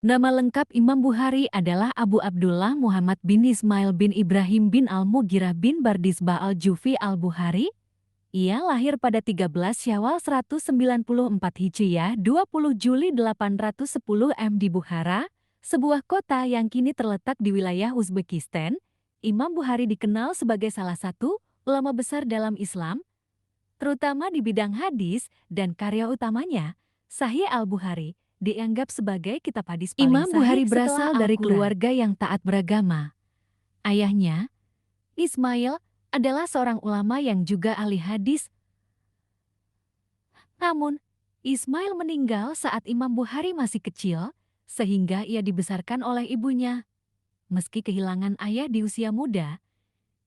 Nama lengkap Imam Bukhari adalah Abu Abdullah Muhammad bin Ismail bin Ibrahim bin Al-Mughirah bin Bardisbah Al-Jufi Al-Bukhari. Ia lahir pada 13 Syawal 194 Hijriah 20 Juli 810 di Bukhara, sebuah kota yang kini terletak di wilayah Uzbekistan. Imam Bukhari dikenal sebagai salah satu ulama besar dalam Islam, terutama di bidang hadis dan karya utamanya, Sahih Al-Bukhari, dianggap sebagai kitab hadis paling Imam sahih Bukhari setelah berasal dari Al-Quran. keluarga yang taat beragama. Ayahnya, Ismail, adalah seorang ulama yang juga ahli hadis. Namun, Ismail meninggal saat Imam Bukhari masih kecil, sehingga ia dibesarkan oleh ibunya. Meski kehilangan ayah di usia muda,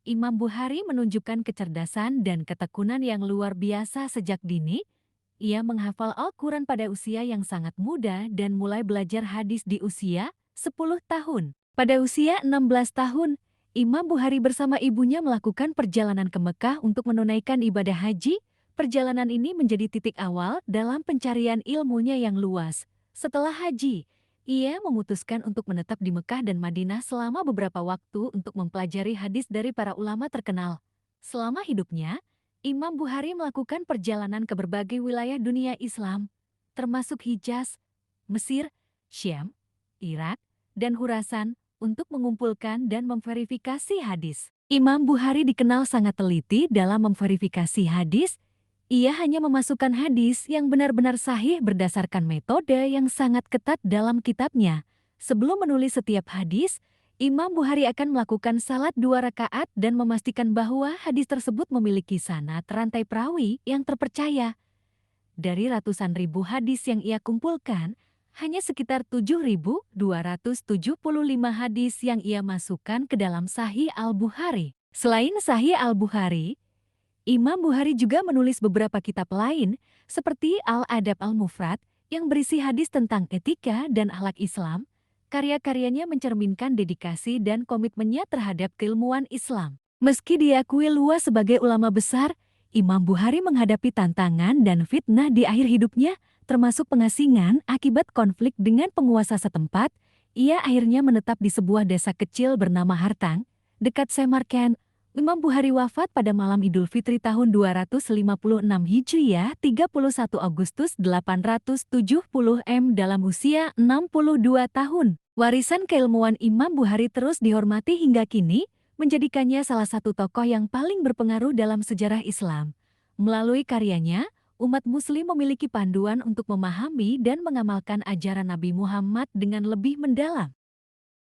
Imam Bukhari menunjukkan kecerdasan dan ketekunan yang luar biasa sejak dini. Ia menghafal Al-Quran pada usia yang sangat muda dan mulai belajar hadis di usia 10 tahun. Pada usia 16 tahun, Imam Bukhari bersama ibunya melakukan perjalanan ke Mekah untuk menunaikan ibadah haji. Perjalanan ini menjadi titik awal dalam pencarian ilmunya yang luas. Setelah haji, ia memutuskan untuk menetap di Mekah dan Madinah selama beberapa waktu untuk mempelajari hadis dari para ulama terkenal. Selama hidupnya, Imam Bukhari melakukan perjalanan ke berbagai wilayah dunia Islam, termasuk Hijaz, Mesir, Syam, Irak, dan Khurasan, untuk mengumpulkan dan memverifikasi hadis. Imam Bukhari dikenal sangat teliti dalam memverifikasi hadis. Ia hanya memasukkan hadis yang benar-benar sahih berdasarkan metode yang sangat ketat dalam kitabnya. Sebelum menulis setiap hadis, Imam Bukhari akan melakukan salat 2 rakaat dan memastikan bahwa hadis tersebut memiliki sanad rantai perawi yang terpercaya. Dari ratusan ribu hadis yang ia kumpulkan, hanya sekitar 7.275 hadis yang ia masukkan ke dalam Sahih Al-Bukhari. Selain Sahih Al-Bukhari, Imam Bukhari juga menulis beberapa kitab lain seperti Al-Adab Al-Mufrad yang berisi hadis tentang etika dan akhlak Islam. Karya-karyanya mencerminkan dedikasi dan komitmennya terhadap keilmuan Islam. Meski diakui luas sebagai ulama besar, Imam Bukhari menghadapi tantangan dan fitnah di akhir hidupnya, termasuk pengasingan akibat konflik dengan penguasa setempat. Ia akhirnya menetap di sebuah desa kecil bernama Hartang, dekat Samarkand. Imam Bukhari wafat pada malam Idul Fitri tahun 256 Hijriah 31 Agustus 870 dalam usia 62 tahun. Warisan keilmuan Imam Bukhari terus dihormati hingga kini, menjadikannya salah satu tokoh yang paling berpengaruh dalam sejarah Islam. Melalui karyanya, umat muslim memiliki panduan untuk memahami dan mengamalkan ajaran Nabi Muhammad dengan lebih mendalam.